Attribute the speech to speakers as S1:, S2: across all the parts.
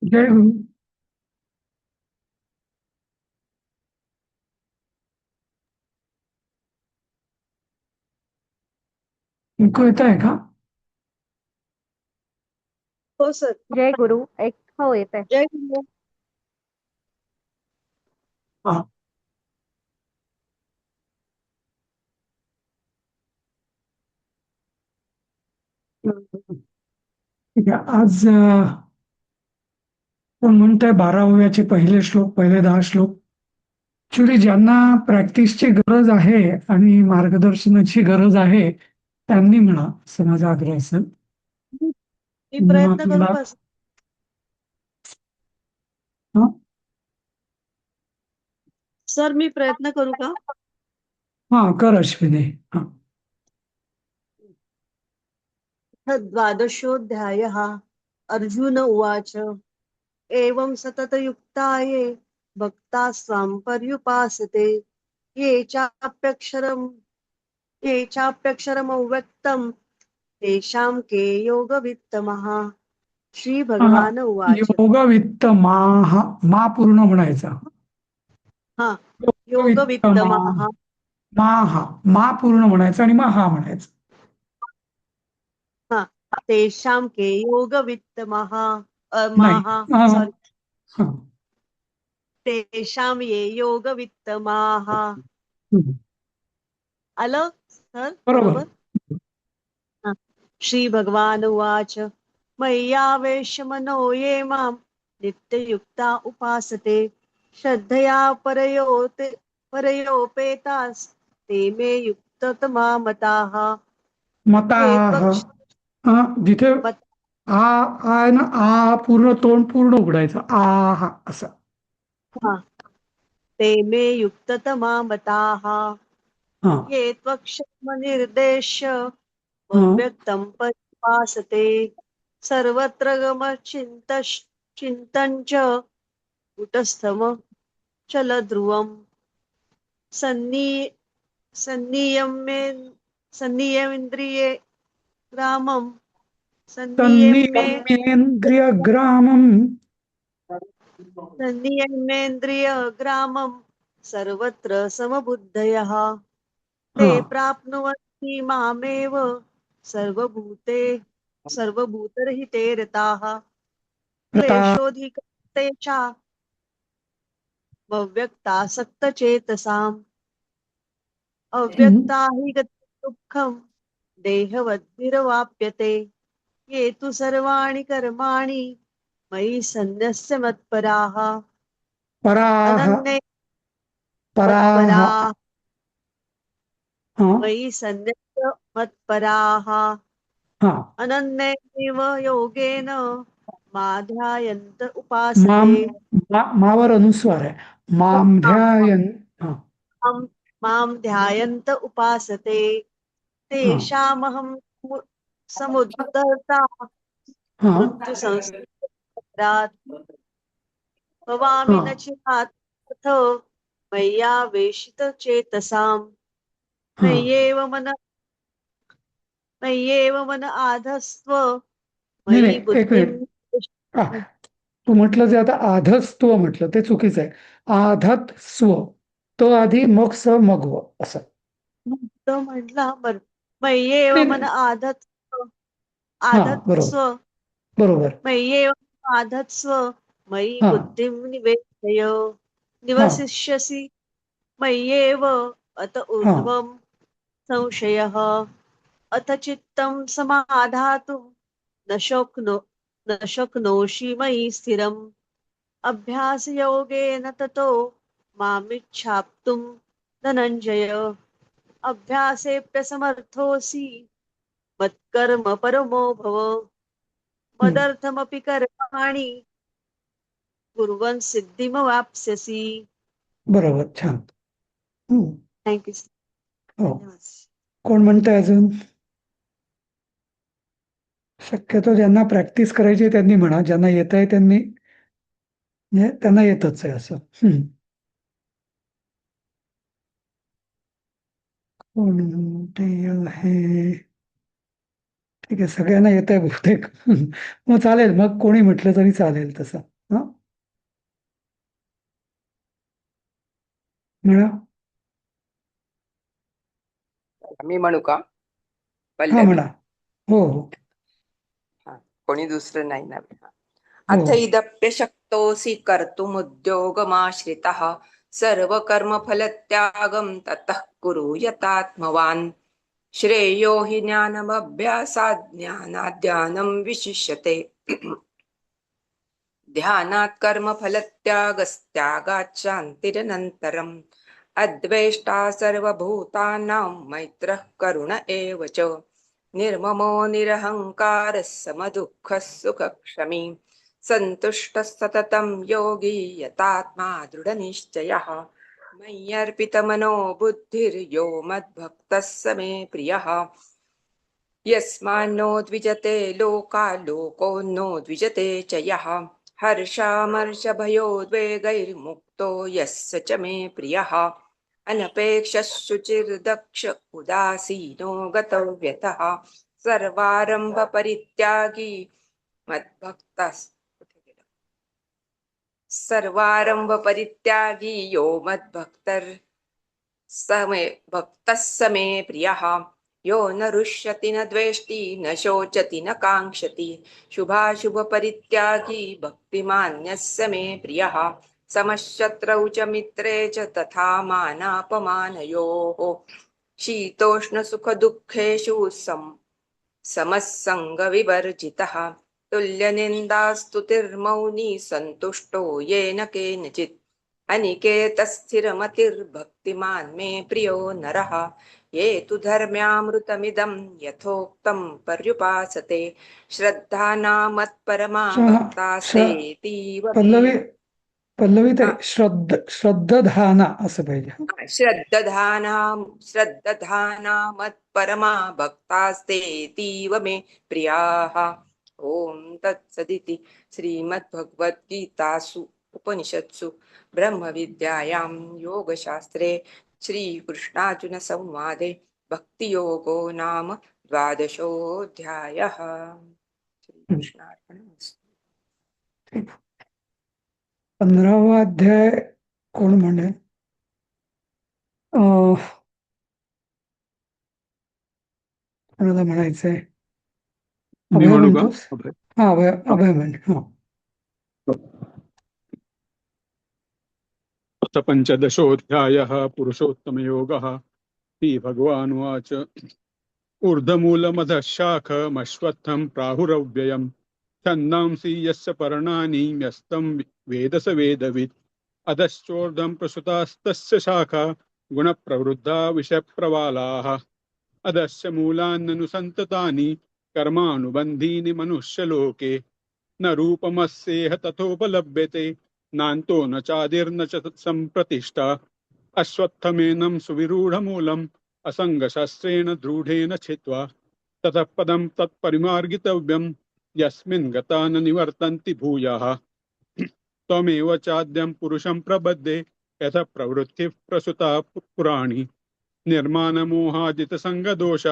S1: जय गुरु. ऐकू येत आहे का?
S2: हो सर.
S3: जय गुरु. एक हो येत आहे.
S2: जय गुरु.
S1: हा. ठीक आहे. आज कोण म्हणतंय 12व्याचे पहिले श्लोक, पहिले 10 श्लोक. ऍक्च्युली ज्यांना प्रॅक्टिसची गरज आहे आणि मार्गदर्शनाची गरज आहे त्यांनी म्हणा, असं माझा आग्रह असेल.
S2: मी प्रयत्न करू
S1: आपल्याला
S2: का सर?
S1: हा
S2: सर मी प्रयत्न करू का?
S1: हा, कर अश्विनी. हा.
S2: द्वादशोऽध्यायः. अर्जुन उवाच एवं सततयुक्ताये भक्ता स्वां पर्युपासते ये चाप्यक्षरमव्यक्तं तेषां के योगवित्तमः.
S1: हा,
S2: श्रीभगवान उवाच.
S1: योग वित्त मा पूर्ण म्हणायचा.
S2: हा.
S1: योग वित्त
S2: योगवित्तमः.
S1: मा पूर्ण म्हणायचं आणि महा म्हणायचं.
S2: हा. तेषां के योगवित्तमः.
S1: नाही.
S2: माहा. सॉरी.
S1: हा.
S2: तेषां ये योगवित्तमाः.
S1: हम्म.
S2: आलं सर
S1: बरोबर.
S2: बरोबर? हा. श्रीभगवान उवाच मय्यावेश्य मनो ये मां नित्ययुक्ता उपासते श्रद्धया परयोपेतास् ते मे युक्ततमा मताः.
S1: मता
S2: ये त्वक्ष
S1: जिथे
S2: मत
S1: आ आहे ना, आ पूर्ण तोंड पूर्ण उघडायचं. आ हा असं.
S2: हा. ते मे युक्ततमा मताः.
S1: हा.
S2: ये त्वक्षमनिर्देश्य
S1: हा.
S2: व्यक्तं परिभासते सर्वत्र गमचिन्तश्चिन्तं च कुटस्थम चलध्रुवम् सन्नी सन्नियम्ये सन्नियमिन्द्रिये ग्रामं सन्नियम्ये
S1: तन्नियम्येन्द्रियग्रामम्.
S2: सन्नियम्येन्द्रियग्रामं सर्वत्र समबुद्धयः ते
S1: हा.
S2: प्राप्नुवन्ति मामेव सर्वभूतरहिते रताः.
S1: रता.
S2: क्लेशोऽधिकतेषा व्यक्तासक्तचेतसाम्
S1: हम्म.
S2: अव्यक्ता हि गतिः दुःखं देहवद्भिरवाप्यते ये तु सर्वाणि कर्माणि मयि सन्न्यस्य मत्पराः
S1: पराह.
S2: अनन्ये
S1: पराह.
S2: मत्पराः
S1: हा.
S2: मयि सन्न्यस्य मत्पराः
S1: हा.
S2: अनन्येनैव योगेन माध्यायन्त
S1: माम
S2: उपासते
S1: मावर अनुस्वार आहे. माम ध्यायन. हा.
S2: मां मां ध्यायन्त उपासते
S1: हा.
S2: तेषामहं समुद्धर्ता
S1: हा.
S2: मृत्युसंसारात् भवामि
S1: हा.
S2: न चिरात् अथ मय्यावेशितचेतसाम्
S1: हा.
S2: मय्येव मन मय्येव मन आधस्त्व
S1: नाही
S2: मयि
S1: नाही, एक
S2: बुद्धिं
S1: मिनिट. हा. तू म्हटलं जे आता आधस्त्व म्हटलं ते चुकीचं आहे. आधत स्व, तो आधी मग स मग व असं.
S2: तो म्हटला बर. मय्येव
S1: नाही
S2: मन
S1: नाही. हा, बरोबर.
S2: आधत्स्व
S1: बरोबर.
S2: मय्येव आधत्स्व मयि
S1: हा.
S2: बुद्धिं निवेशय
S1: हा.
S2: निवसिष्यसि मय्येव अत
S1: हा.
S2: ऊर्ध्वं संशयः अथ चित्तं समाधातुं न शक्नो न शक्नोषि मयि स्थिरम् अभ्यासयोगेन ततो मामिच्छाप्तुं धनञ्जय अभ्यासेऽप्यसमर्थोऽसि मत्कर्म परमो भव
S1: हम्म.
S2: मदर्थमपि कर्माणि कुर्वन् सिद्धिमवाप्स्यसि.
S1: बरोबर. छान. हम्म.
S2: थँक्यू.
S1: हो.
S2: धन्यवाद.
S1: कोण म्हणतंय अजून? शक्यतो ज्यांना प्रॅक्टिस करायची आहे त्यांनी म्हणा, ज्यांना येत आहे त्यांनी, म्हणजे त्यांना येतच आहे असं. कोण म्हणते आहे? ठीक आहे, सगळ्यांना येत आहे बहुतेक. मग चालेल, मग कोणी म्हटलं तरी चालेल तसं. म्हणा.
S4: मी म्हणू का?
S1: हा
S4: पल्लवी.
S1: म्हणा. हो हो
S4: हा, कोणी दुसरं नाही ना.
S1: हो.
S4: अथ इदप्यशक्तोऽसि कर्तुमुद्योगमाश्रितः सर्वकर्मफलत्यागं ततः कुरु यतात्मवान् श्रेयो हि ज्ञानमभ्यासात् ज्ञानाद् विशिष्यते ध्यानात् कर्मफलत्यागस्त्यागात् शान्तिरनन्तरम् अद्वेष्टा सर्वभूतानां मैत्रः करुण एव च निर्ममो निरहङ्कारः समदुःखः सुखक्षमी सन्तुष्टः सततं योगी यतात्मा दृढनिश्चयः मय्यर्पितमनो बुद्धिर्यो मद्भक्तः स मे प्रियः यस्मान्नो द्विजते लोका लोको नो द्विजते च यः हर्षामर्षभयोद्वेगैर्मुक्तो यः स च मे प्रियः अनपेक्षः शुचिर्दक्ष उदासीनो गतव्यतः सर्वारम्भपरित्यागी सर्वारम्भपरित्यागी यो भक्तः स मे प्रियः यो न रुष्यति न द्वेष्टि न शोचति न काङ्क्षति शुभाशुभपरित्यागी भक्तिमान्यः स मे प्रियः समशत्रौ च मित्रे च तथा मानापमानयोः शीतोष्णसुखदुःखेषु समः सङ्गविवर्जितः तुल्यनिन्दास्तुतिर्मौनी सन्तुष्टो येन केनचित् अनिकेतस्थिरमतिर्भक्तिमान् मे प्रियो नरः ये तु धर्म्यामृतमिदं यथोक्तं पर्युपासते श्रद्धानामत्परमा भक्तास्तेतीव मे
S1: पल्लवी ते
S4: हा.
S1: श्रद्धधाना असं पाहिजे.
S4: श्रद्दधानामत्परमा भक्तास्तेतीव मे प्रियाः. ओम तत्सदिति श्रीमद्भगवद्गीतासु उपनिषत्सु ब्रह्मविद्यायां योगशास्त्रे श्रीकृष्णार्जुनसंवादे भक्तियोगो नाम 12ोऽध्यायः. श्रीकृष्णार्पणमस्तु.
S1: 15वा अध्याय कोण म्हणेल? कोणाला म्हणायचंय?
S5: मी
S1: अभय
S5: म्हणू का?
S1: म्हणतोस?
S5: अभय.
S1: हा अभय म्हण. हा.
S5: अथ पंचदशोऽध्यायः पुरुषोत्तमयोगः. श्रीभगवानुवाच ऊर्ध्वमूलमधः शाखमश्वत्थं प्राहुरव्ययम् छन्दांसि यस्य पर्णानि यस्तं वेद स वेदवित् अधश्चोर्ध्वं प्रसुतास्तस्य शाखा गुणप्रवृद्धा विषप्रवालाः अधश्च मूलान्यनुसन्ततानि कर्मानुबन्धीनि मनुष्यलोके न रूपमस्येह तथोपलभ्यते नान्तो न चादिर्न च सम्प्रतिष्ठा अश्वत्थमेनं सुविरूढमूलम् असङ्गशस्त्रेण दृढेन छित्त्वा ततः पदं तत्परिमार्गितव्यं यस्मिन् गता न निवर्तन्ति भूयः त्वमेव चाद्यं पुरुषं प्रबद्धे यथ प्रवृत्तिः प्रसुता पुराणी निर्माणमोहाजितसङ्गदोष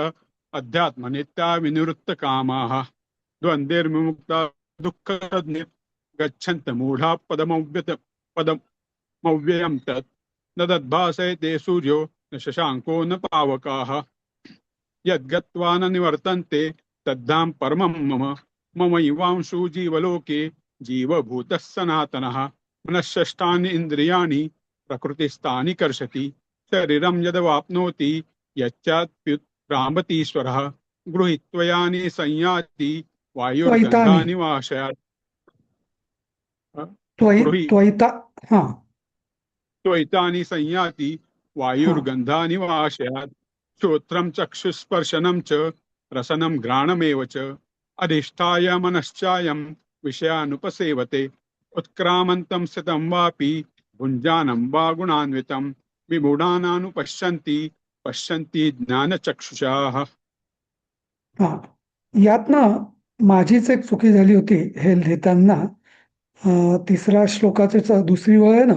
S5: अध्यात्मनित्या विनिवृत्तकामाः द्वन्द्वैर्विमुक्ता दुःखनिर् गच्छन्त मूढा पदमव्ययं तत् न तद्भासयते सूर्यो न शशाङ्को न पावकाः यद्गत्वा न निवर्तन्ते तद्धाम परमं ममैवांशो जीवलोके जीवभूतः सनातनः मनःषष्ठानि इन्द्रियाणि प्रकृतिस्थानि कर्षति शरीरं यदवाप्नोति यच्चाप्युत्क्रामतीश्वरः गृहीत्वयानि संयाति वायुर्गन्धानि वाशयात् त्वैतानि संयाति वायुर्गन्धानि वाशयात् श्रोत्रं चक्षुस्पर्शनं च रसनं घ्राणमेव च अधिष्ठाय मनश्चायं विषयानुपसेवते उत्क्रामन्तं स्थितं वापि भुञ्जानं वा गुणान्वितं विमूढानानुपश्यन्ति पश्यन्ति ज्ञानचक्षुषाः.
S1: यातनं माझीच एक चुकी झाली होती हे लिहिताना. तिसरा श्लोकाची दुसरी ओळ आहे ना,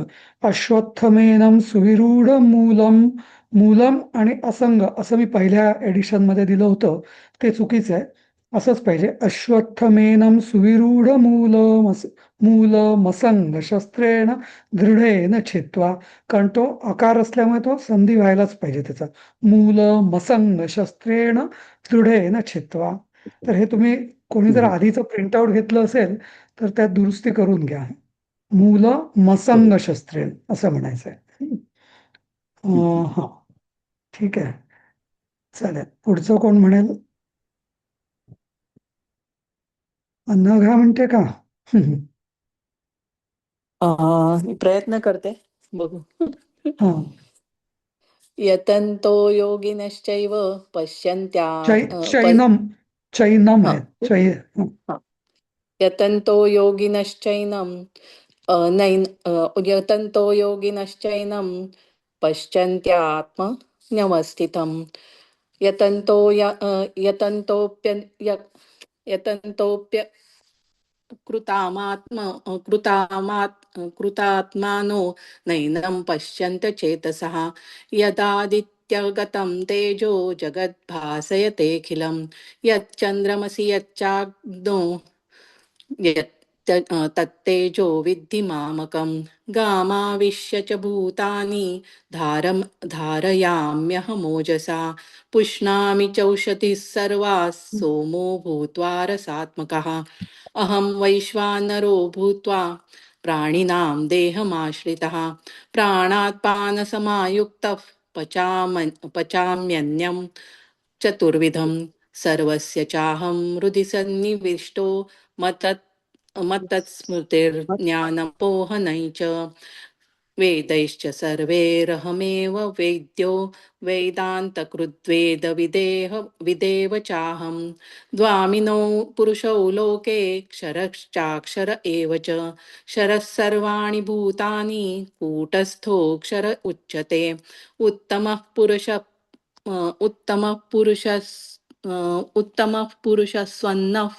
S1: अश्वत्थमेनं सुविरूढ मूलम आणि असंग असं मी पहिल्या एडिशन मध्ये दिलं होतं, ते चुकीचं आहे. असंच पाहिजे. अश्वत्थमेनं सुविरूढ मूल मसंग शस्त्रेण दृढेन छित्त्वा. कारण तो अकार असल्यामुळे तो संधी व्हायलाच पाहिजे त्याचा. मूल मसंग शस्त्रेण दृढेन छित्त्वा. तर हे तुम्ही कोणी जर आधीचं प्रिंटआउट घेतलं असेल तर त्यात दुरुस्ती करून घ्या. मूल मसंग शस्त्रेण असं म्हणायचंय. हा, ठीक आहे, चालेल. पुढचं कोण म्हणेल? अनघा म्हणते का?
S6: मी प्रयत्न करते, बघू.
S1: हा.
S6: यतन्तो योगिनश्चैव पश्यन्त्या
S1: चैनम चैनम
S6: हा,
S1: आहे. हं.
S6: हा. यतन्तो योगिनश्चैनं यतन्तो योगिनश्चैनं पश्यन्त्यात्मन्यवस्थितं यतन्तोप्य यतन्तोप्य कृतात्मानो नैनं पश्यन्त चेतसः यदादित्यगतं तेजो जगद्भासयतेऽखिलं यच्चन्द्रमसि यच्चाग्नो तत्तेजो विद्धि मामकं गामाविश्य च भूतानि धारयाम्यहमोजसा पुष्णामि चौषधिः सर्वाः सोमो भूत्वा रसात्मकः अहं वैश्वानरो भूत्वा प्राणिनां देहमाश्रितः प्राणात्पानसमायुक्तः पचाम्यन्नं चतुर्विधं सर्वस्य चाहं हृदि सन्निविष्टो मत्तत्स्मृतिर्ज्ञानपोहनै च वेदैश्च सर्वैरहमेव वेद्यो विदेव चाहं द्वामिनौ पुरुषौ लोके क्षरश्चाक्षर एव च क्षरः सर्वाणि भूतानि कूटस्थोऽक्षर उच्यते उत्तमः पुरुषस्वन्नः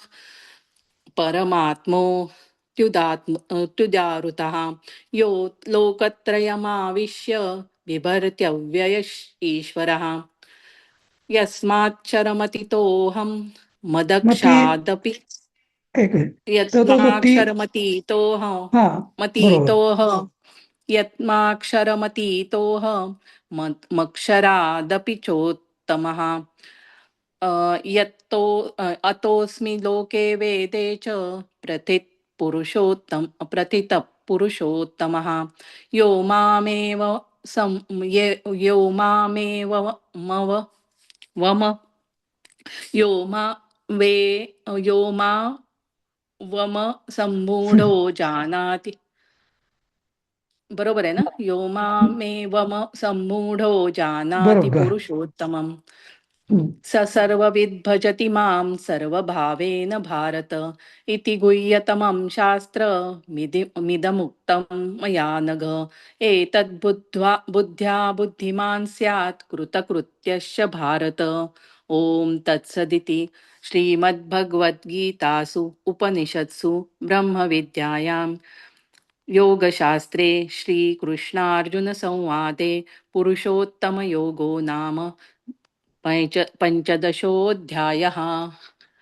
S6: परमात्मोऽत्युदारुतः यो लोकत्रयमाविश्य बिभर्त्यव्यय ईश्वरः यस्माक्षरमतीतोऽहं
S1: मग ती
S6: मदक्षादपि
S1: एक मिनिट. तो ती
S6: यस्माक्षरमतीतोऽहं
S1: हा, बरोबर.
S6: मतीतोऽहं यत्माक्षरमतीतोऽहं मक्षरादपि चोत्तमः अतोऽस्मि लोके वेदे च प्रथितः पुरुषोत्तमः यो मामेव यो मामेव वम यो मा वे यो मा वम सम्मूढो जानाति. बरोबर आहे ना? यो मामेवम सम्मूढो जानाति
S1: बरोबर.
S6: पुरुषोत्तमम्
S1: हं.
S6: स सर्वविद् भजति मां सर्वभावेन भारत इति गुह्यतमं शास्त्रमिदमुक्तं मया नघ बुद्ध्या बुद्धिमान् स्यात् कृतकृत्यश्च भारत. ॐ तत्सदिति श्रीमद्भगवद्गीतासु उपनिषत्सु ब्रह्मविद्यायां योगशास्त्रे श्रीकृष्णार्जुनसंवादे पुरुषोत्तमयोगो नाम पंचदशोऽध्यायः.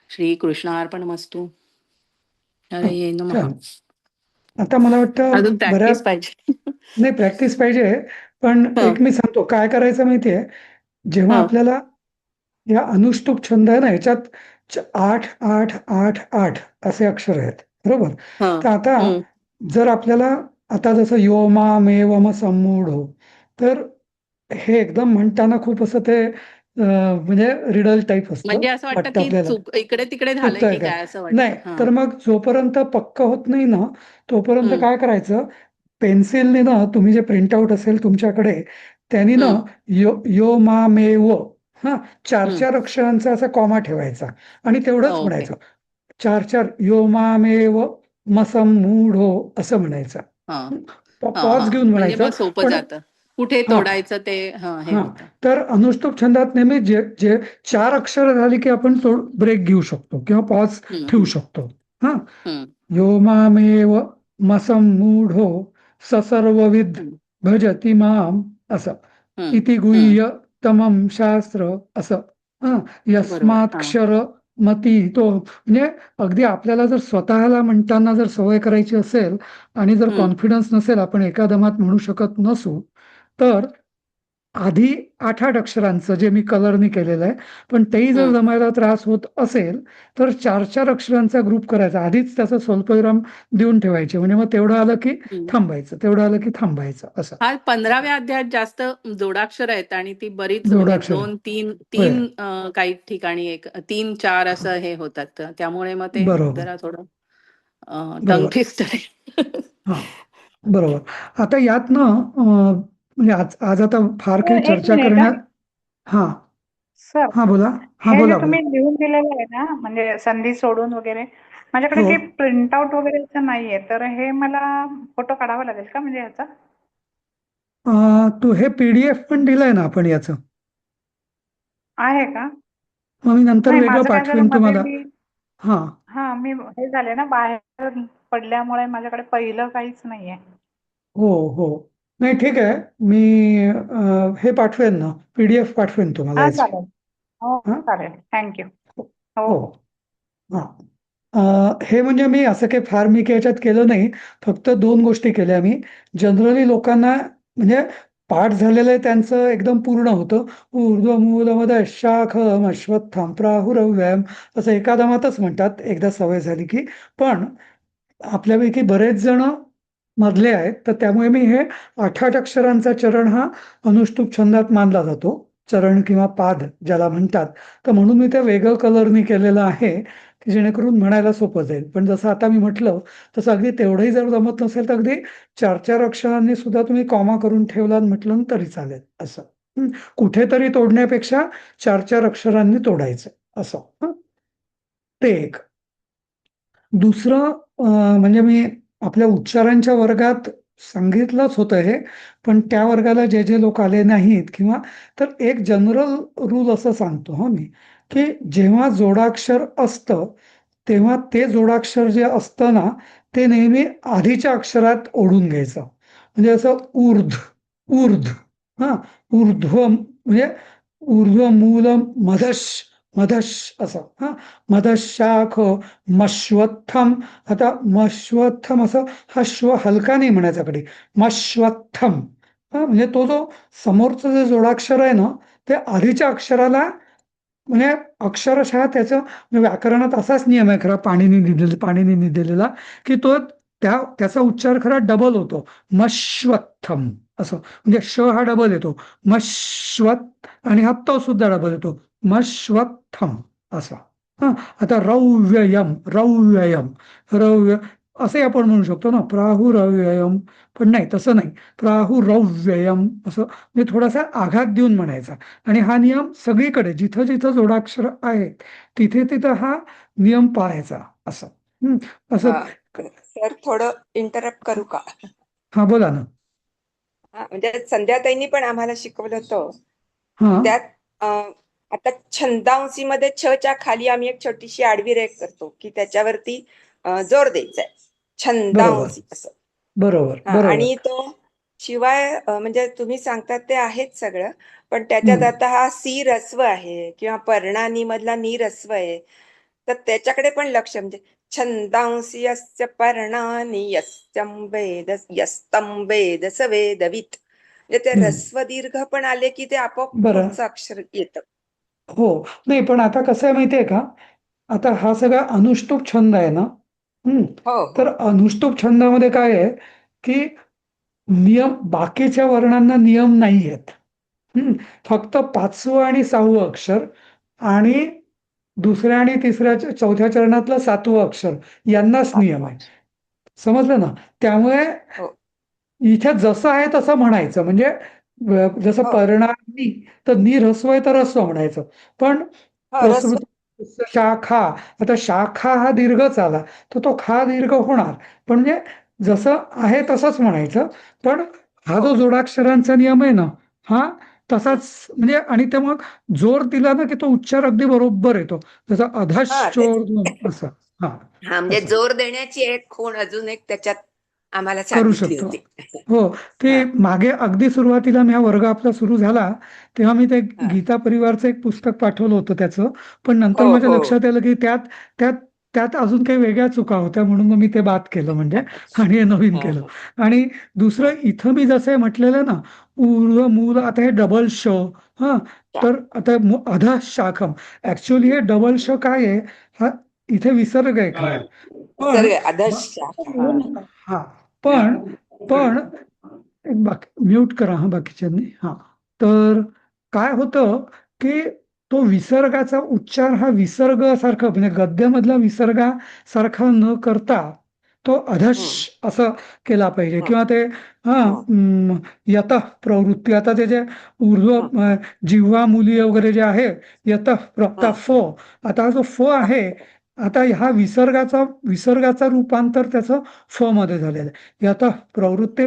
S6: श्रीकृष्णार्पणमस्तु.
S1: हा,
S6: हरये नमः.
S1: छान. आता मला वाटतं
S6: अजून प्रॅक्टिस पाहिजे.
S1: नाही, प्रॅक्टिस पाहिजे. पण
S6: हं,
S1: एक मी सांगतो काय करायचं माहितीये. जेव्हा
S6: हं,
S1: आपल्याला या अनुष्टुप छंद आहे ना, याच्यात 8 8 8 8 असे अक्षर आहेत, बरोबर.
S6: हं,
S1: तर आता
S6: हं.
S1: जर आपल्याला आता जसं यो मामेवम सम्मूढो, तर हे एकदम म्हणताना खूप असं ते म्हणजे रिडल टाईप असतं,
S6: म्हणजे असं वाटतं
S1: वाटतं
S6: की
S1: आपल्याला.
S6: चूक इकडे तिकडे झालंय
S1: चुकतंय
S6: की
S1: काय?
S6: काय असं
S1: नाही,
S6: वाटतं. हं,
S1: तर मग जोपर्यंत पक्क होत नाही ना, तोपर्यंत
S6: हं,
S1: काय करायचं, पेन्सिलने ना तुम्ही जे प्रिंटआउट असेल तुमच्याकडे त्यांनी ना
S6: हं,
S1: यो यो मा मे वो हा 4
S6: हं.
S1: 4 अक्षरांचा असा कॉमा ठेवायचा आणि तेवढंच
S6: ओके.
S1: म्हणायचं. 4 4 यो मा मे वो मसम मूढो असं म्हणायचं.
S6: हां, हां,
S1: पॉज
S6: हां.
S1: घेऊन
S6: म्हणजे मग
S1: म्हणायचं.
S6: सोपं
S1: पण
S6: जातं. कुठे
S1: हा
S6: तोडायचं ते हे
S1: हा
S6: होतं.
S1: तर अनुष्टुप छंदात नेहमी जे जे 4 अक्षर झाली की आपण ब्रेक घेऊ शकतो किंवा पॉज
S6: हं,
S1: ठेवू
S6: हं,
S1: शकतो. हा,
S6: हं,
S1: यो मामेव मसम्मूढो ससर्वविद
S6: हं,
S1: भजति माम असं.
S6: हं,
S1: इति
S6: हं.
S1: गुह्य तमम शास्त्र असं. हा,
S6: बरोबर. हां.
S1: यस्माक्षर तो म्हणजे अगदी आपल्याला जर स्वतःला म्हणताना जर सवय करायची असेल आणि जर
S6: हम्म.
S1: कॉन्फिडन्स नसेल, आपण एका दमात म्हणू शकत नसू, तर आधी 8-8 अक्षरांचं जे मी कलरनी केलेलं आहे, पण तेही जर
S6: हम्म.
S1: जमायला त्रास होत असेल तर 4-4 अक्षरांचा ग्रुप करायचा. आधीच त्याचा स्वल्पविराम देऊन ठेवायचे, म्हणजे मग तेवढं आलं की
S6: हम्म.
S1: थांबायचं, तेवढं आलं की थांबायचं, असं.
S6: हा 15व्या अध्यायात जास्त जोडाक्षर आहेत आणि ती बरीच म्हणजे
S1: जोडाक्षर
S6: 2-3
S1: होय,
S6: 3 काही ठिकाणी 3-4 असं हे होतात. त्यामुळे मग ते
S1: बरोबर
S6: जरा थोडं टंग
S1: बरोबर
S6: ट्विस्टर आहे.
S1: हा बरोबर. आता यात ना म्हणजे आज आज आता फार काही
S7: एक
S1: चर्चा
S7: मिनिट
S1: करण्यात. हा
S7: सर,
S1: हा बोला. हा
S7: हे जे
S1: बोला बोला.
S7: तुम्ही लिहून दिलेलं आहे ना, म्हणजे संधी सोडून वगैरे, माझ्याकडे
S1: हो,
S7: काही प्रिंटआउट वगैरे असं नाहीये, तर हे मला फोटो काढावा लागेल का म्हणजे याचा?
S1: तू हे PDF पण दिलंय ना आपण याचं,
S7: आहे का?
S1: मग मी नंतर
S7: नाही,
S1: वेगळं
S7: माझं काय झालं
S1: पाठवेन
S7: मध्ये
S1: तुम्हाला.
S7: मी
S1: हा
S7: मी हे झाले ना बाहेर पडल्यामुळे माझ्याकडे पहिलं काहीच नाहीये.
S1: हो हो नाही ठीक आहे. मी हे पाठवेन ना, PDF पाठवेन तुम्हाला
S7: हा,
S1: याची.
S7: चालेल. हो,
S1: हा
S7: चालेल. थँक्यू. हो
S1: हो
S7: हो.
S1: हा हे म्हणजे मी असं काही फार मी काही याच्यात केलं नाही. फक्त 2 गोष्टी केल्या मी. जनरली लोकांना म्हणजे पाठ झालेलं आहे त्यांचं एकदम पूर्ण होतं. ऊर्ध्वमूलमदः शाखम् अश्वत्थं प्राहुरव्ययम् असं एका दमातच म्हणतात एकदा सवय झाली की. पण आपल्यापैकी बरेच जण मधले आहेत, तर त्यामुळे मी हे 8-8 अक्षरांचा चरण हा अनुष्टुप छंदात मानला जातो. चरण किंवा पाद ज्याला म्हणतात. तर म्हणून मी ते वेगळं कलरनी केलेलं आहे की जेणेकरून म्हणायला सोपं जाईल. पण जसं आता मी म्हटलं तसं अगदी तेवढंही जर जमत नसेल तर अगदी 4-4 अक्षरांनी सुद्धा तुम्ही कॉमा करून ठेवला आणि म्हटलं तरी चालेल असं. कुठेतरी तोडण्यापेक्षा 4-4 अक्षरांनी तोडायचं असं. ते एक. दुसरं म्हणजे मी आपल्या उच्चारांच्या वर्गात सांगितलंच होतं हे, पण त्या वर्गाला जे जे लोक आले नाहीत किंवा तर एक जनरल रूल असं सांगतो मी, की जेव्हा जोडाक्षर असतं तेव्हा ते जोडाक्षर जे असतं ना, ते नेहमी आधीच्या अक्षरात ओढून घ्यायचं. म्हणजे असं ऊर्ध्व हा ऊर्ध्व म्हणजे ऊर्ध्व मूल मधश मधश असं मधशाख मश्वत्थम. आता मश्वत्थम असं हा श्व हलका नाही म्हणायचा कडे, मश्वत्थम. म्हणजे तो जो समोरचं जे जोडाक्षर आहे ना, ते आधीच्या अक्षराला म्हणजे अक्षरशः त्याचं म्हणजे व्याकरणात असाच नियम आहे खरा पाणिनी दिलेला, की तो त्याचा उच्चार खरा डबल होतो, मश्वत्थम असं. म्हणजे श हा डबल येतो, मश्वत, आणि हा तो सुद्धा डबल येतो, मश्वत्थम असा. आता रौव्ययम रौव्ययम रौव्य असे आपण म्हणू शकतो ना, प्राहुरव्ययम. पण नाही, तसं नाही, प्राहुरव्ययम असं म्हणजे थोडासा आघात देऊन म्हणायचा. आणि हा नियम सगळीकडे जिथं जिथं जोडाक्षर आहेत तिथे तिथं हा नियम पाळायचा असं. असं.
S4: सर थोडं इंटरप्ट करू का?
S1: हा बोला ना.
S4: म्हणजे संध्याताईंनी पण आम्हाला शिकवलं होतं.
S1: हा
S4: त्यात आता छंदांशी मध्ये च्या खाली आम्ही एक छोटीशी आडवी रेघ करतो की त्याच्यावरती जोर द्यायचा आहे,
S1: बरोबर
S4: छंदांशी असं.
S1: बरोबर बरोबर.
S4: आणि तो शिवाय म्हणजे तुम्ही सांगतात ते आहेच सगळं, पण त्याच्यात
S1: हम्म.
S4: आता हा सी रस्व आहे किंवा पर्णानी मधला नी रस्व आहे, तर त्याच्याकडे पण लक्ष. म्हणजे छंदांसी यस्य पर्णानी यस्तं वेद यस्तं वेद स वेदवित्. म्हणजे ते रस्व दीर्घ पण आले की ते आपोआप
S1: बरं.
S4: पुढचं अक्षर येतं.
S1: हो नाही, पण आता कसं आहे माहितीये का, आता हा सगळा अनुष्टुप छंद आहे ना.
S4: हो
S1: तर
S4: हो
S1: अनुष्टुप छंदामध्ये काय आहे की नियम बाकीच्या वर्णांना नियम नाही आहेत. फक्त 5वं आणि 6वं अक्षर आणि दुसऱ्या आणि तिसऱ्या चौथ्या चरणातलं 7वं अक्षर यांनाच नियम आहे. समजलं ना. त्यामुळे
S4: हो
S1: इथे जसं आहे तसं म्हणायचं. म्हणजे जसं
S4: हो
S1: पर्णानी तर नी ऱ्हस्व आहे तर ऱ्हस्व म्हणायचं. पण
S4: हो रस्व.
S1: प्रसृती शाखा, आता शाखा हा दीर्घच आला तर तो खा दीर्घ होणार. पण म्हणजे जसं आहे तसंच म्हणायचं. पण हा
S4: हो
S1: जो जोडाक्षरांचा नियम आहे ना, हा
S4: हं.
S1: तसाच म्हणजे. आणि ते मग जोर दिला ना की तो उच्चार अगदी बरोबर येतो. जसं
S4: हा तेच.
S1: अधश्चोर्ध्वम् असं. हा
S4: हा म्हणजे
S1: असं.
S4: जोर देण्याची एक खूण अजून एक त्याच्यात आम्हाला
S1: करू
S4: सांगितली
S1: शकतो.
S4: होती.
S1: हो, ते
S4: हा
S1: मागे अगदी सुरुवातीला हा वर्ग आपला सुरू झाला, तेव्हा मी ते
S4: हा
S1: गीता परिवारचं एक पुस्तक पाठवलं होतं त्याचं. पण नंतर
S4: हो
S1: माझ्या
S4: हो
S1: लक्षात आलं, की त्यात त्यात अजून काही वेगळ्या चुका होत्या म्हणून मग मी ते बाद केलं म्हणजे आणि हे नवीन
S4: हा
S1: केलं.
S4: हा
S1: आणि
S4: हा
S1: दुसरं इथं मी जसं हे म्हटलेलं ना, ऊर्ध्व मूल आता हे डबल श हां,
S4: हा.
S1: तर आता अधः शाखम ॲक्चुअली हे डबल श काय आहे? हा इथे विसर्ग आहे खरा. पण
S4: विसर्ग अधश्च. हा
S1: हां, पण म्यूट करा हां बाकीच्यांनी. हां, तर काय होतं, की तो विसर्गाचा उच्चार हा विसर्गासारखा म्हणजे गद्यामधला विसर्गासारखा न करता तो अधश
S4: हम्म
S1: असं केला पाहिजे
S4: हम्म
S1: किंवा ते
S4: हम्म
S1: यतः प्रवृत्ती आता ते जे ऊर्ध्व
S4: हम्म
S1: जिव्हा मुली वगैरे जे आहे यतः आता
S4: हम्म
S1: फ आता हा जो फ आहे आता हा विसर्गाचा रूपांतर त्याचं फ मध्ये झालेलं आहे. यतः प्रवृत्ती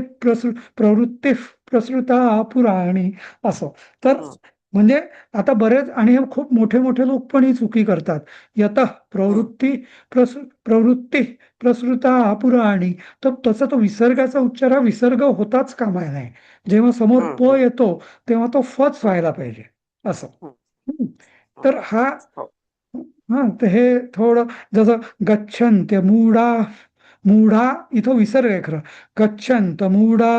S1: प्रसृता पुराणी असं. तर
S4: हम्म
S1: म्हणजे आता बरेच आणि हे खूप मोठे मोठे लोक पण ही चुकी करतात. यतः
S4: हम्म
S1: प्रवृत्ती प्रसृता पुराणी. तर तसा तो विसर्गाचा उच्चार हा विसर्ग होताच कामा नये. जेव्हा समोर प
S4: हम्म
S1: येतो तेव्हा तो फच
S4: हम्म
S1: व्हायला पाहिजे असं.
S4: हम्म
S1: हं.
S4: हम्म.
S1: तर हा
S4: हो
S1: हां, तर हे थोडं जसं गच्छन्त्य मूढा इथं विसर्ग आहे खरं. गच्छन्त मूढा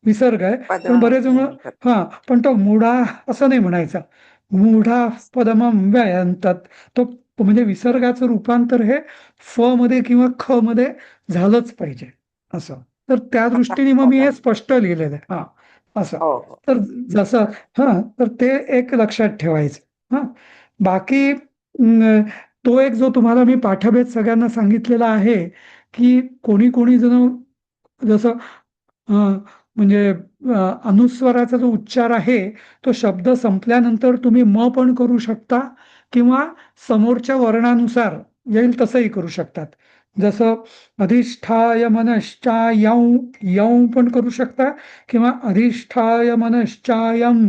S1: विसर्ग आहे. पण बरेच जण
S4: पदम
S1: हां, पण तो मूढा असं नाही म्हणायचा. मूढा पदमं व्ययंतात. तो म्हणजे विसर्गाचं रूपांतर हे फ मध्ये किंवा ख मध्ये झालंच पाहिजे असं. तर त्या दृष्टीने मग मी हे
S4: पदम.
S1: स्पष्ट लिहिलेलं आहे. हां, असं.
S4: हो हो
S1: तर जसं हां, तर ते एक लक्षात ठेवायचं. हां. बाकी तो एक जो तुम्हाला मी पाठभेद सगळ्यांना सांगितलेला आहे, की कोणी जण जसं अ, म्हणजे अनुस्वाराचा जो उच्चार आहे, तो शब्द संपल्यानंतर तुम्ही म पण करू शकता किंवा समोरच्या वर्णानुसार येईल तसंही करू शकतात. जसं अधिष्ठाय मनश्चायं यं पण करू शकता किंवा अधिष्ठाय मनश्चायं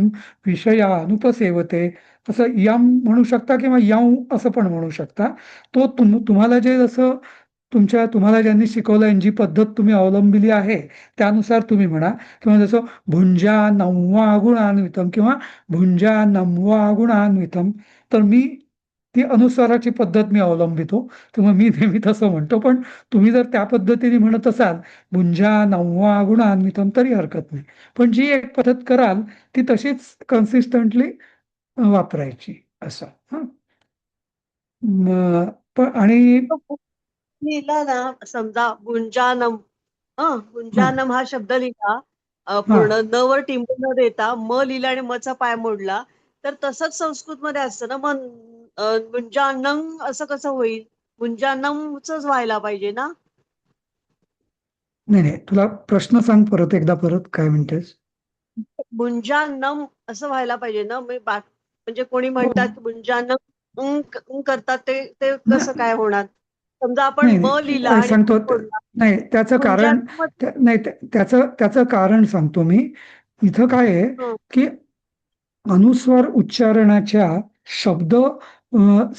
S1: विषयानुपसेवते असं यम म्हणू शकता किंवा यं असं पण म्हणू शकता. तो तुम्हाला जे जसं तुम्हाला ज्यांनी शिकवलं जी पद्धत तुम्ही अवलंबिली आहे त्यानुसार तुम्ही म्हणा किंवा जसं भुंजा नववा गुणान्वितम किंवा भुंजा नमवा गुणान्वितम. तर मी ती अनुस्वाराची पद्धत मी अवलंबितो. तेव्हा मी नेहमी तसं म्हणतो. पण तुम्ही जर त्या पद्धतीने म्हणत असाल भुंजा नववा गुणान्वितम तरी हरकत नाही. पण जी एक पद्धत कराल ती तशीच कन्सिस्टंटली वापरायची असं. हां. पण आणि
S2: लिहिला ना समजा गुंजानम
S1: हां,
S2: गुंजानम हा शब्द लिहिला
S1: हां.
S2: पूर्ण न वर टिंब न देता म लिहिला आणि मचा पाय मोडला तर तसंच संस्कृत मध्ये असतं ना मग गुंजानम असं कसं होईल गुंजानमच व्हायला पाहिजे ना
S1: नाही. तुला प्रश्न सांग परत एकदा परत काय म्हणतेस?
S2: गुंजानम असं व्हायला पाहिजे ना म्हणजे कोणी
S1: हो.
S2: म्हणतात की गुंजानम करतात ते ते कसं
S1: नाही,
S2: काय होणार समजा आपण
S1: नाही,
S2: म
S1: नाही.
S2: लिहिला आणि
S1: सांगतो.
S2: मोडला
S1: नाही, त्याचं कारण
S2: गुंजानम
S1: नाही त्याचं कारण सांगतो मी. इथं काय आहे, की अनुस्वार उच्चारणाच्या शब्द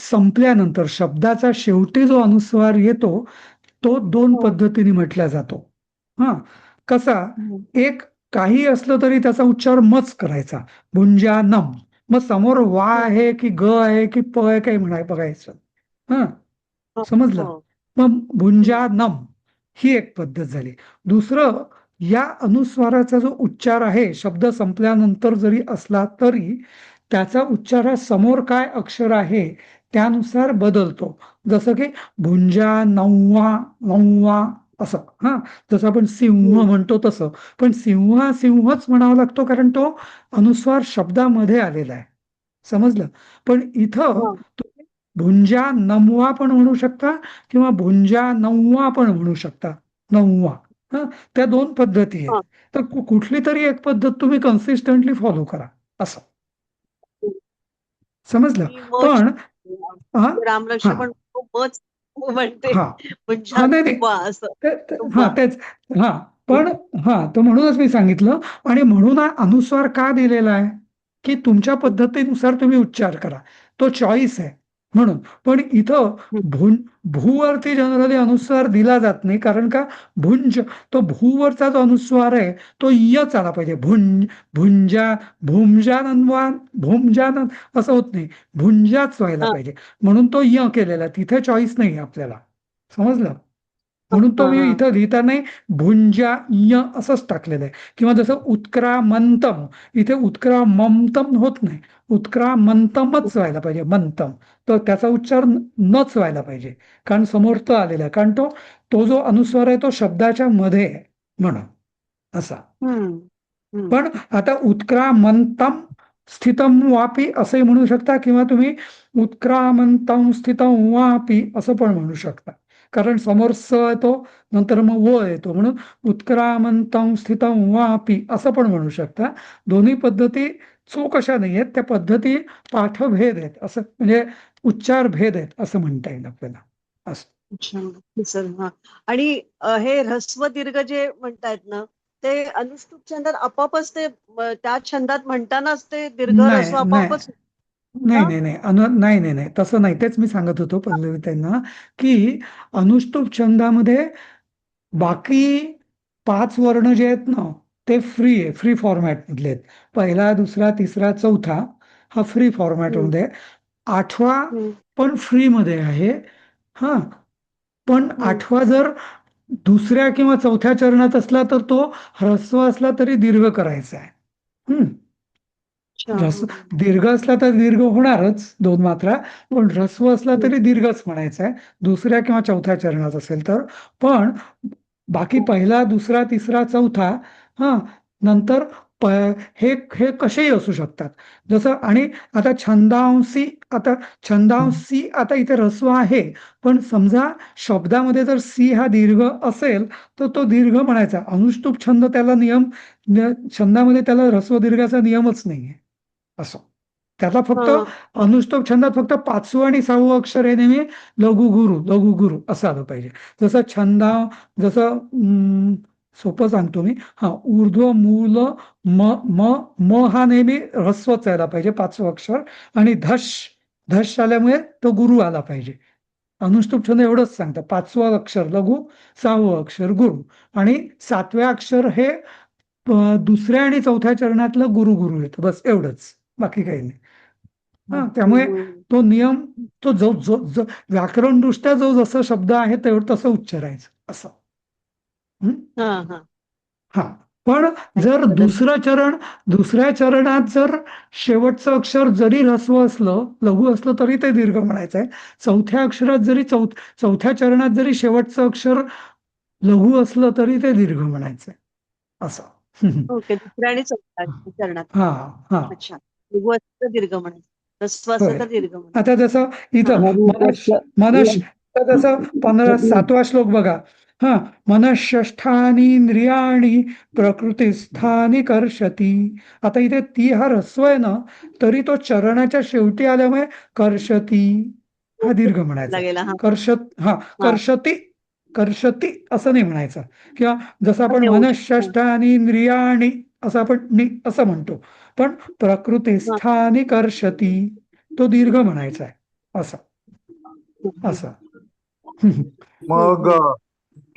S1: संपल्यानंतर शब्दाचा शेवटी जो अनुस्वार येतो तो दोन पद्धतीने म्हटला जातो. हां, कसा एक काही असलं तरी त्याचा उच्चार मच करायचा. भुंजानम. मग समोर वा आहे की ग आहे की प आहे काही बघायचं. हां, समजलं? मग भुंजानम ही एक पद्धत झाली. दुसरं या अनुस्वाराचा जो उच्चार आहे शब्द संपल्यानंतर जरी असला तरी त्याचा उच्चार हा समोर काय अक्षर आहे त्यानुसार बदलतो. जसं की भुंजा नववा नववा असं. हां, जसं आपण सिंह म्हणतो तसं. पण सिंहच म्हणावा लागतो कारण तो अनुस्वार शब्दामध्ये आलेला आहे. समजलं? पण इथं तुम्ही भुंजा नमवा पण म्हणू शकता किंवा भुंजा नववा पण म्हणू शकता. नववा. हं, त्या 2 पद्धती आहेत. तर कुठली तरी एक पद्धत तुम्ही कन्सिस्टंटली फॉलो करा असं. समजलं?
S2: मी मच
S1: पण हां,
S2: रामलक्ष्मण
S1: हां,
S2: पण मच म्हणते
S1: हां.
S2: म्हणजे
S1: हां, नाही.
S2: वा असं
S1: हां,
S2: वा
S1: तेच. हां, पण हां, तर म्हणूनच मी सांगितलं आणि म्हणून हा अनुस्वार का दिलेला आहे, की तुमच्या पद्धतीनुसार तुम्ही उच्चार करा. तो चॉईस आहे. म्हणून. पण इथं
S2: हम्म.
S1: भूवरती जनरली अनुस्वार दिला जात नाही, कारण का भुंज, तो भूवरचा जो अनुस्वार आहे तो यच आला पाहिजे. भुंजा, भूमजानन असं होत नाही, भुंजाच व्हायला
S2: हा,
S1: पाहिजे. म्हणून तो य केलेला, तिथे चॉईस नाही आपल्याला, समजलं.
S2: हा,
S1: म्हणून तो मी
S2: हा.
S1: इथं लिहिताना भुंजा य असंच टाकलेलं आहे. किंवा जसं उत्क्रामंतम, इथे उत्क्रामंतम होत नाही, उत्क्रामंतमच व्हायला पाहिजे, मंतम. तर त्याचा उच्चार नच व्हायला पाहिजे, कारण समोर त आलेला आहे, कारण तो जो अनुस्वार आहे तो शब्दाच्या मध्ये आहे म्हणून असा.
S2: हम्म. हम्म.
S1: पण आता उत्क्रामंतम स्थितम वापी असंही म्हणू शकता, किंवा तुम्ही उत्क्रामंतम स्थितम वापी असं पण म्हणू शकता, कारण समोर स येतो, नंतर मग व येतो, म्हणून उत्क्रामंतम स्थितम वापी असं पण म्हणू शकता. दोन्ही पद्धती चूक अशा नाही आहेत, त्या पद्धती पाठभेद आहेत, असं म्हणजे उच्चार भेद आहेत असं म्हणता येईल आपल्याला असं.
S2: अच्छा सर. हा, आणि हे ऱ्हस्व दीर्घ जे म्हणतायत ना, ते अनुष्टुप छंदात आपापच ते त्या छंदात म्हणतानाच ते दीर्घ
S1: नाही
S2: ऱ्हस्व
S1: नाही
S2: आपापच
S1: नाही
S2: हा?
S1: नाही नाही नाही नाही नाही, तसं नाही. तेच मी सांगत होतो पल्लवी त्यांना, की अनुष्टुप छंदामध्ये बाकी 5 वर्ण जे आहेत ना ते फ्री आहे, फ्री फॉर्मॅट मधले आहेत. पहिला, दुसरा, तिसरा, चौथा हा फ्री फॉर्मॅट
S2: हम्म.
S1: मध्ये, 8वा
S2: हम्म.
S1: पण फ्री मध्ये आहे. हा, पण
S2: हम्म.
S1: 8वा जर दुसऱ्या किंवा चौथ्या चरणात असला तर तो ह्रस्व असला तरी दीर्घ करायचा आहे.
S2: अच्छा.
S1: ह्रस्व दीर्घ असला तर दीर्घ होणारच 2 मात्रा, पण ह्रस्व असला
S2: हम्म.
S1: तरी दीर्घच म्हणायचा आहे, दुसऱ्या किंवा चौथ्या चरणात असेल तर. पण बाकी पहिला, दुसरा, तिसरा, चौथा, हा, नंतर हे हे कसेही असू शकतात. जसं, आणि आता छंदांसी, आता इथे ह्रस्व आहे, पण समजा शब्दामध्ये जर सी हा दीर्घ असेल तर तो दीर्घ म्हणायचा. अनुष्टुप छंद त्याला छंदामध्ये त्याला ह्रस्व दीर्घाचा नियमच नाहीये असं. त्याला फक्त
S2: हा.
S1: अनुष्टुप छंदात फक्त 5वं आणि 6वं अक्षर हे नेहमी लघु गुरु असं आलं पाहिजे. जसं सोपं सांगतो मी, हा, ऊर्ध्व मूल म हा नेहमी ह्रस्वच यायला पाहिजे 5वं अक्षर, आणि धश आल्यामुळे तो गुरु आला पाहिजे. अनुष्टुप छंद एवढंच सांगतं, 5वं अक्षर लघु, 6वं अक्षर गुरु, आणि 7व्या अक्षर हे दुसऱ्या आणि चौथ्या चरणातलं गुरु येतं, बस एवढंच, बाकी काही नाही. हा, त्यामुळे तो नियम, तो जो व्याकरण दृष्ट्या जो जसा शब्द आहे तेवढं तसं उच्चारायचं असं.
S2: हा. हा.
S1: हा, पण जर दुसऱ्या चरणात जर शेवटचं अक्षर जरी ह्रस्व असलं, लघु असलं, तरी ते दीर्घ म्हणायचं आहे. चौथ्या अक्षरात जरी चौथ्या चरणात जरी शेवटचं अक्षर लघु असलं तरी ते दीर्घ म्हणायचं आहे असं.
S2: ओके, दुसऱ्या आणि चौथ्या चरणात.
S1: हा हा,
S2: अच्छा, लघु असलं तर दीर्घ म्हणायचं, ह्रस्व असलं
S1: होय.
S2: तर दीर्घ म्हणायचं.
S1: आता जसं इथं
S2: हा.
S1: तर जसं 7वा श्लोक बघा. हा, मनःषष्ठानींद्रियाणि प्रकृतिस्थानी कर्षती. आता इथे ती हा ह्रस्व आहे ना, तरी तो चरणाच्या शेवटी आल्यामुळे कर्षती हा दीर्घ म्हणायचा.
S2: लागेल. हा.
S1: हा,
S2: हा.
S1: कर्षती असं नाही म्हणायचं. किंवा जसं आपण
S2: एवढं.
S1: मनःषष्ठानी इंद्रियाणि असं आपण असं म्हणतो, पण प्रकृतिस्थानी कर्षती तो दीर्घ म्हणायचा आहे असं असं.
S8: मग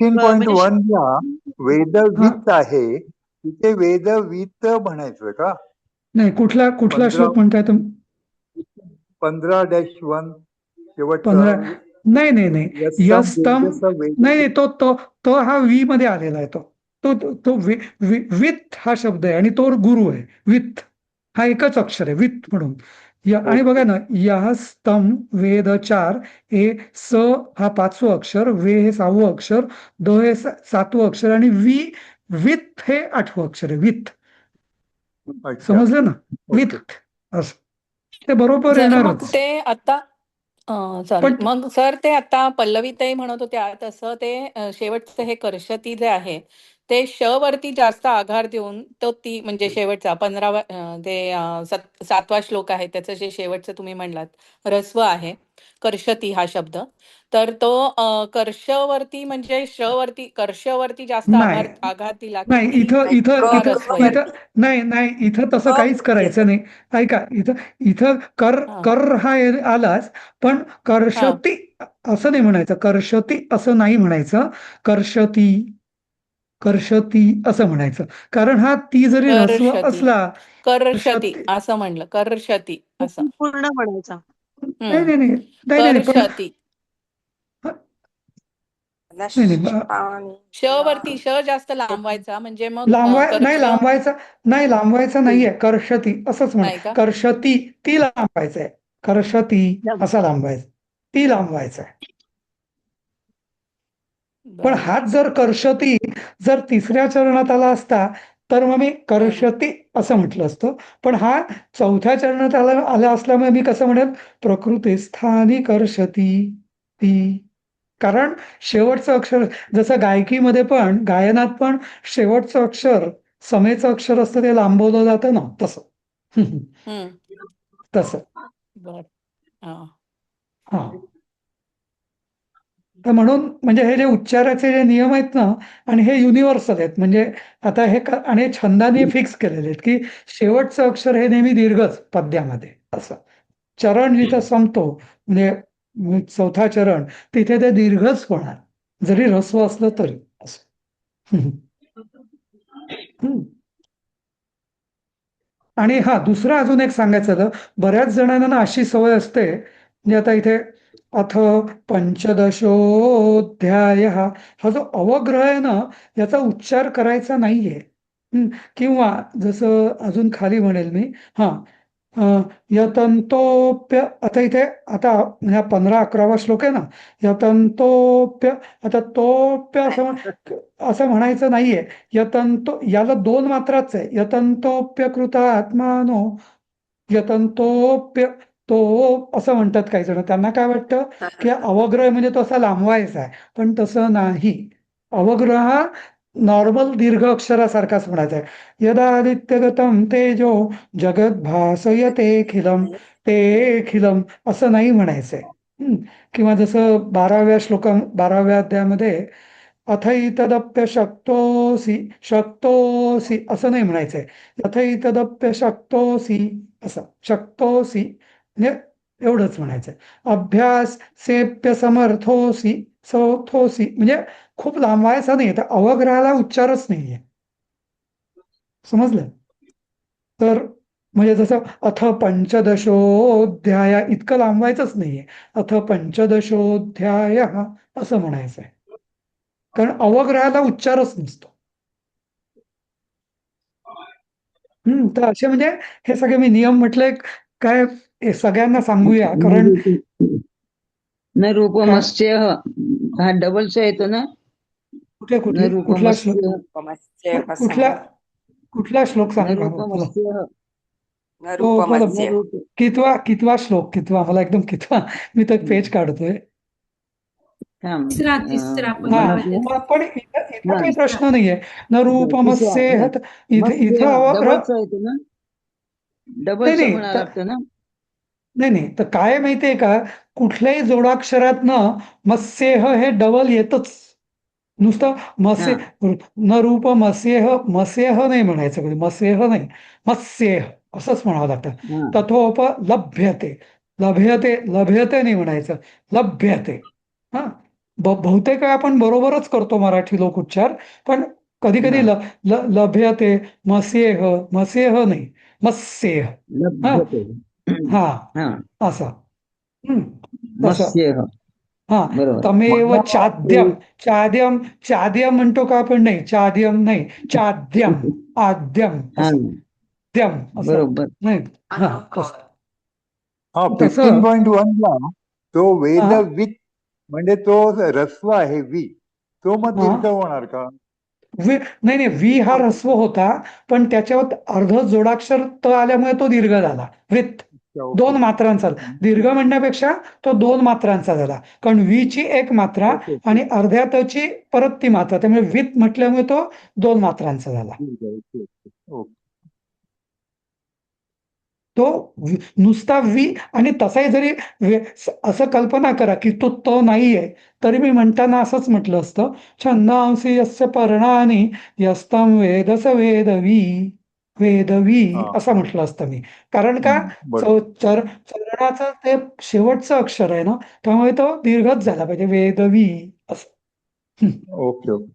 S2: म्हणजे
S8: 15.1 ला
S1: हा,
S8: वेदवित आहे, तिथे वेदवित म्हणायचंय का?
S1: नाही, कुठला श्लोक म्हणताय तुम्ही?
S8: 15-1 शेवटचा
S1: 15. नाही नाही नाही, यस्तम,
S8: वेद.
S1: नाही, तो हा वी मध्ये आलेला आहे. तो विथ हा शब्द आहे, आणि तो गुरु आहे. विथ हा एकच अक्षर आहे, विथ म्हणून. आणि बघा ना, यहस्तम वेद 4, हे स हा 5वं अक्षर, वे हे 6वं अक्षर, द हे 7वं अक्षर, आणि विथ हे 8वं अक्षर आहे. विथ,
S8: अच्छा,
S1: समजलं ना?
S8: ओके.
S1: विथ असं ते बरोबर
S6: मग
S1: येणारच.
S6: ते आता सॉरी,
S1: पण
S6: मग सर ते आता पल्लवीताई म्हणत होत्या तसं ते शेवटचं हे कर्षती जे आहे ते श वरती जास्त आधार देऊन तो ती म्हणजे शेवटचा 15वा ते 7वा श्लोक आहे त्याचं जे शेवटचं तुम्ही म्हणलात ऱ्हस्व आहे कर्षती हा शब्द. तर तो कर्षवरती म्हणजे श वरती कर्षवरती जास्त
S1: नाही
S6: आघात दिला की
S1: नाही
S6: ती
S1: इथं
S4: नाही,
S1: इथं
S6: किंवा
S1: इथं
S6: ऱ्हस्व येईल.
S1: इथं नाही नाही इथं तसं काहीच करायचं
S4: येतं.
S1: नाही. ऐका इथं इथं कर
S6: हा
S1: कर हा आलाच, पण
S6: हा
S1: कर्षती असं नाही म्हणायचं, कर्षती असं नाही म्हणायचं, कर्षती कर्षती असं म्हणायचं. कारण हा ती जरी ऱ्हस्व
S6: कर्षती
S1: असला
S6: कर्षती
S1: कर्षती
S6: असं म्हणलं कर्षती असं.
S2: पूर्ण म्हणायचा.
S1: नाही नाही नाही नाही नाही पण
S6: कर्षती
S1: नाही नाही
S4: नष्टानि
S6: श वरती श जास्त लांबवायचा म्हणजे मग
S1: नाही लांबवायचा नाही लांबवायचा नाहीये, कर्षती असंच म्हण.
S6: नाही का?
S1: कर्षती ती लांबवायचंय, कर्षती असा लांबवायचा, ती लांबवायचा आहे. पण
S6: बरं.
S1: हाच जर कर्षती जर तिसऱ्या चरणात आला असता तर मग मी कर्षती असं म्हटलं असतं. पण हा चौथ्या चरणात आला असल्यामुळे मी कसं म्हणेल, प्रकृती स्थानी कर्षती ती. कारण शेवटचं अक्षर जसं गायकीमध्ये पण गायनात पण शेवटचं अक्षर समेचं अक्षर असतं ते लांबवलं जातं ना, तसं तसं
S6: बर हा
S1: हा. तर म्हणून म्हणजे हे जे उच्चाराचे जे नियम आहेत ना, आणि हे युनिव्हर्सल आहेत. म्हणजे आता हे आणि हे छंदाने फिक्स केलेले आहेत की शेवटचं अक्षर हे नेहमी दीर्घच पद्यामध्ये. असं चरण जिथं संपतो म्हणजे चौथा चरण तिथे ते दीर्घच होणार, जरी ऱ्हस्व असलं तरी असं. आणि हा दुसरं अजून एक सांगायचं झालं, बऱ्याच जणांना ना अशी सवय असते, म्हणजे आता इथे अथ पंचदशोऽध्याय हा जो अवग्रह आहे ना याचा उच्चार करायचा नाहीये. किंवा जसं अजून खाली म्हणेल मी, हा यतंतोप्य, आता इथे आता ह्या 15-11वा श्लोक आहे ना, यतंतोप्य, आता तोप्य असं म्हणायचं नाहीये. यतंतो याला 2 मात्राच आहे. यतंतोप्यकृत आत्मानो, यतंतोप्य तो असं म्हणतात काही जण. त्यांना काय वाटतं की अवग्रह म्हणजे तो असा लांबवायचा आहे, पण तसं नाही. अवग्रह हा नॉर्मल दीर्घ अक्षरासारखाच म्हणायचा आहे. यदादित्यगतम तेजो जगत भासयतेखिलम तेखिलम असं नाही म्हणायचंय. किंवा जसं 12व्या अध्यायामध्ये अथैतदप्यशक्तोऽसि शक्तोऽसि असं नाही म्हणायचंय. अथैतदप्यशक्तोऽसि असं शक्तोऽसि म्हणजे एवढंच म्हणायचंय. अभ्यास सेप्य समर्थोऽसि सौथोऽसि म्हणजे खूप लांबवायचा नाही. तर अवग्रहाला उच्चारच नाहीये. समजलं? तर म्हणजे जसं अथ पंचदशोऽध्याय इतकं लांबवायचंच नाहीये. अथ पंचदशोऽध्याय असं म्हणायचंय. कारण अवग्रहाला उच्चारच नसतो. तर असे म्हणजे हे सगळे मी नियम म्हटले काय हे सगळ्यांना सांगूया. कारण
S9: न रूपमस्य हा डबल स येतो ना,
S1: कुठे
S9: न
S1: कुठला
S9: रूपमस्य
S1: श्लोक कुठला श्लोक
S9: न
S1: सांगा
S9: रूपमस्य
S4: रूपमस्य
S1: कितवा श्लोक मला एकदम मी तर पेज काढतोय.
S9: तिसरा
S1: हा पण इथं काही प्रश्न नाहीये. न रूपमस्येह इथं
S9: डबल स येतो ना, डबल स म्हणायला लागतं ना.
S1: नाही तर काय माहितीये का, कुठल्याही जोडाक्षरात मस्येह हे डबल येतच. नुसतं मसे न रूप मसेह नाही म्हणायचं कधी. मसेह नाही, मत्स्येह असंच म्हणावं लागतं. तथोप लभ्यते लभ्यते नाही म्हणायचं, लभ्यते. हा बहुतेक आपण बरोबरच करतो मराठी लोक उच्चार, पण कधी कधी लभ्यते मसेह नाही, मत्स्येह. हा असं
S9: मत्स्येह
S1: हा. तमेव चाद्यम म्हणतो का आपण? नाही, चाद्यम नाही, चाद्यम आद्यम द्यम असं
S9: बरोबर.
S1: नाही.
S8: हा
S1: तसं
S8: 15.1 ला तो वेदवित म्हणजे तो ऱ्हस्व आहे वी, तो मग दीर्घ होणार का?
S1: नाही वी हा ऱ्हस्व होता, पण त्याच्यावर अर्ध जोडाक्षर त आल्यामुळे तो दीर्घ झाला. वृत्त
S8: ओके
S1: 2 मात्रांचा दीर्घ म्हणण्यापेक्षा तो 2 मात्रांचा झाला, कारण वीची एक मात्रा
S8: ओके ओके
S1: आणि अर्ध्या तची परत ती मात्रा, त्यामुळे वित म्हटल्यामुळे तो 2 मात्रांचा झाला.
S8: ठीक आहे ओके ओके ओके
S1: तो नुसता वी आणि तसाही जरी असं कल्पना करा की तो त नाहीये, तरी मी म्हणताना असंच म्हटलं असतं, छंदांसी यस्य पर्णानि यस्तं वेद स वेदवी वेदवी
S8: हा
S1: असं म्हटलं असतं मी. कारण का
S8: बरोबर
S1: चरणाचं ते शेवटचं अक्षर आहे ना, त्यामुळे तो दीर्घच झाला पाहिजे, वेदवी असं. हं.
S8: ओके ओके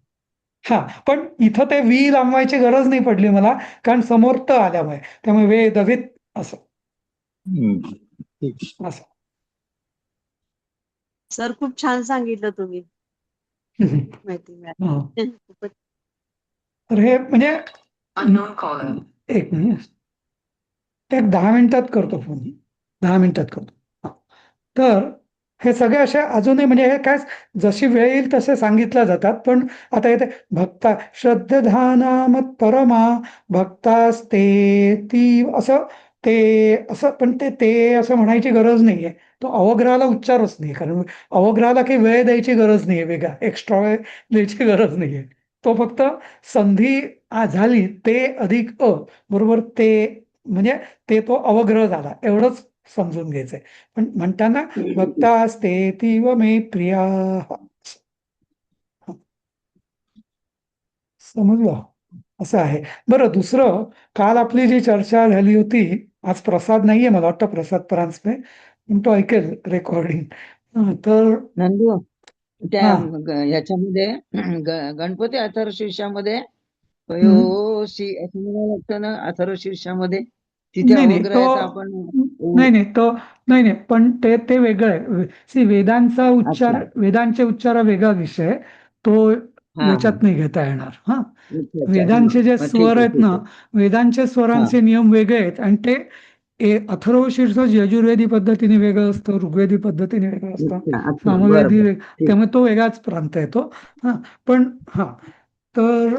S1: हा, पण इथं ते वी लांबवायची गरज नाही पडली मला, कारण समोर त आल्यामुळे, त्यामुळे वेदवित असं
S8: ठीक
S1: असं.
S2: सर खूप छान सांगितलं तुम्ही.
S1: हम्म.
S2: माहिती मिळाली.
S1: हा.
S2: खूपच
S1: तर हे म्हणजे एक मिनिट, एक 10 मिनिटात करतो फोन, 10 मिनिटात करतो. हा. तर हे सगळे असे अजूनही म्हणजे हे काय जशी वेळ येईल तसे सांगितल्या जातात, पण आता येते भक्ता श्रद्धाना मत परमा भक्तास्ते ती असं ते असं, पण ते असं म्हणायची गरज नाहीये. तो अवग्रहाला उच्चारच नाही, कारण अवग्रहाला काही वेळ द्यायची गरज नाहीये, वेगळा एक्स्ट्रा वेळ द्यायची गरज नाहीये. तो फक्त संधी झाली ते अधिक बरोबर ते म्हणजे ते तो अवग्रह झाला एवढंच समजून घ्यायचंय. पण म्हणताना भक्तास्ते तीव मे प्रिया समजलं असं आहे. बरं, दुसरं काल आपली जी चर्चा झाली होती, आज प्रसाद नाहीये मला वाटतं, प्रसाद परांजपे, पण तो ऐकेल रेकॉर्डिंग. तर
S9: नंदू त्या
S1: हा
S9: ह्याच्यामध्ये गणपती अथर्वशीर्षामध्ये
S1: हम्म,
S9: पयोशी असं म्हणावं लागतं ना, अथर्वशीर्षामध्ये तिथे
S1: नाही नाही तो
S9: अवग्रहाचा आपण
S1: नाही नाही तो नाही नाही, पण ते वेगळं आहे. सी वेदांचा
S9: अच्छा
S1: उच्चार, वेदांचे उच्चार हा वेगळा विषय आहे. तो
S9: हा हा
S1: याच्यात नाही घेता येणार. हा,
S9: अच्छा अच्छा
S1: वेदांचे जे
S9: मग
S1: स्वर आहेत
S9: ठीक
S1: ना,
S9: आहे
S1: वेदांचे
S9: हा
S1: स्वरांचे नियम वेगळे आहेत, आणि ते अथर्वशीर्ष यजुर्वेदी पद्धतीने वेगळं असतं, ऋग्वेदी पद्धतीने वेगळं असतं,
S9: अच्छा अच्छा बरं
S1: सामवेदी
S9: बरं ठीक
S1: त्यामुळे तो वेगळाच प्रांत येतो. हा, पण हा, तर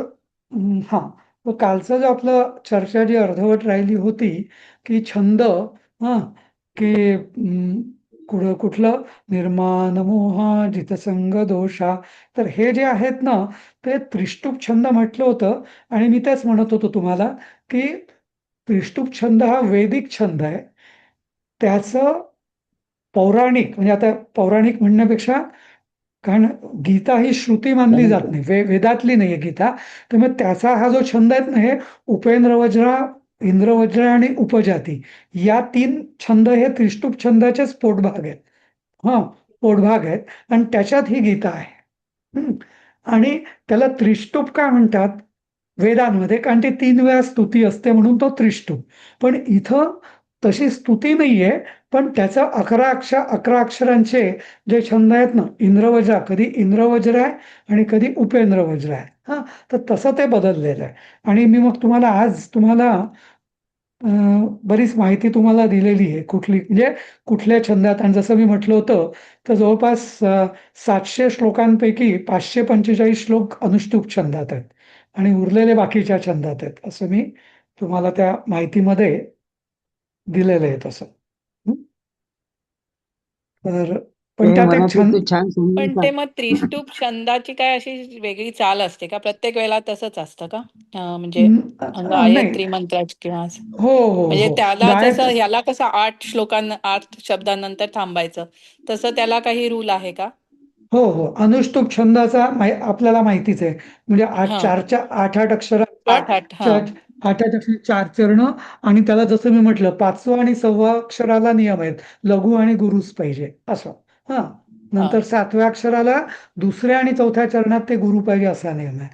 S1: हा, तर कालचं जो आपलं चर्चा जी अर्धवट राहिली होती की छंद, हा, की कुठलं निर्माण मोहा जितसंग दोषा, तर हे जे आहेत ना, ते त्रिष्टुप छंद म्हटलं होतं. आणि मी तेच म्हणत होतो तुम्हाला की त्रिष्टुप छंद हा वैदिक छंद आहे. त्याचं पौराणिक म्हणजे आता पौराणिक म्हणण्यापेक्षा, कारण गीता ही श्रुती मानली जात नाही, वेदातली नाहीये गीता. त्यामुळे त्याचा हा जो छंद आहेत ना, हे उपेंद्रवज्रा, इंद्रवज्र आणि उपजाती या 3 छंद हे त्रिष्टुप छंदाचेच पोटभाग आहेत. हा, पोटभाग आहेत, आणि त्याच्यात ही गीता आहे. हम्म. आणि त्याला त्रिष्टुप का म्हणतात वेदांमध्ये, कारण ते 3 वेळा स्तुती असते म्हणून तो त्रिष्टुप. पण इथं तशी स्तुती नाहीये, पण त्याचं 11 अक्षरांचे जे छंद आहेत ना, इंद्रवज्रा, कधी इंद्रवज्र आहे आणि कधी उपेंद्रवज्र आहे. हा, तर तसं ते बदललेलं आहे. आणि मी मग तुम्हाला आज बरीच माहिती तुम्हाला दिलेली आहे, कुठली म्हणजे कुठल्या छंदात. आणि जसं मी म्हटलं होतं, तर जवळपास 700 श्लोकांपैकी 545 श्लोक अनुष्टुप छंदात आहेत आणि उरलेले बाकीच्या छंदात आहेत, असं मी तुम्हाला त्या माहितीमध्ये दिलेलं आहे तसं. हं? तर पण
S9: ते
S1: त्यात एक
S9: मनात
S1: छंद,
S9: तू छान
S6: पण
S9: समजून
S6: ते मग त्रिष्टुप छंदाची काय अशी वेगळी चाल असते का? प्रत्येक वेळेला तसंच असतं का? म्हणजे
S1: नाही,
S6: गायत्री मंत्राची किंवा असं.
S1: हो हो
S6: म्हणजे
S1: हो,
S6: त्याला जसं ह्याला कसं 8 शब्दांनंतर थांबायचं, तसं त्याला काही रूल आहे का?
S1: हो हो, अनुष्टुप छंदाचा आपल्याला माहितीच आहे. म्हणजे
S6: हा
S1: 8 अक्षरांचा
S6: 8 हा
S1: 8 अक्षर 4 चरण, आणि त्याला जसं मी म्हटलं 5वं आणि 6व्या अक्षराला नियम आहेत, लघु आणि गुरुच पाहिजे असं. हा,
S6: हा
S1: नंतर 7व्या अक्षराला दुसऱ्या आणि 4थ्या चरणात ते गुरु पाहिजे असा नियम आहे.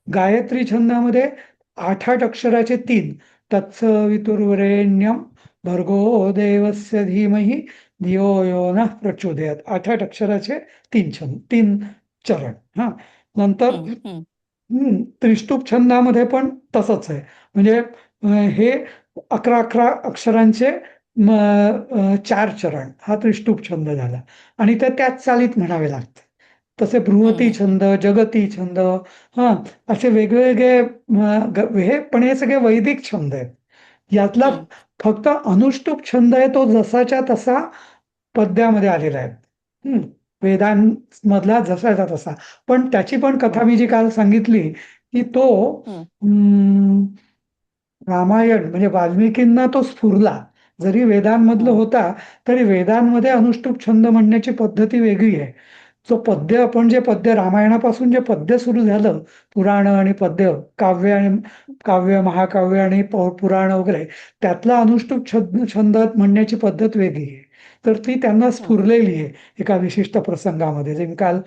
S1: गायत्री छंदामध्ये 8 अक्षराचे 3, तत्सवितुर्वरेण्यम भर्गो देवस्य धीमहि धियो यो नः प्रचोदयात, 8 अक्षराचे 3 चरण. हा, नंतर
S6: हम्म हम्म
S1: त्रिष्टुप छंदामध्ये पण तसंच आहे. म्हणजे हे 11 अक्षरांचे 4 चरण हा त्रिष्टुप छंद झाला, आणि ते त्याच चालीत म्हणावे लागते. तसे बृहती
S6: हम्म
S1: छंद, जगती छंद, हा, असे वेगवेगळे हे पण हे सगळे वैदिक छंद आहेत. यातला
S6: हम्म.
S1: फक्त अनुष्टुप छंद आहे तो जसाच्या तसा पद्यामध्ये आलेला आहे. वेदांमधला जसाचा तसा. पण त्याची पण कथा मी जी काल सांगितली की तो
S6: हम्म.
S1: अं, रामायण म्हणजे वाल्मिकींना तो स्फुरला. जरी वेदांमधलं
S6: हम्म.
S1: होता तरी वेदांमध्ये अनुष्टुप छंद म्हणण्याची पद्धती वेगळी आहे. पद्य आपण जे पद्य रामायणापासून जे पद्य सुरू झालं, पुराण आणि पद्य, काव्य महाकाव्य आणि पुराण वगैरे, त्यातला अनुष्टुप छंद म्हणण्याची पद्धत वेगळी आहे. तर ती त्यांना स्फुरलेली आहे एका विशिष्ट प्रसंगामध्ये. जे मी काल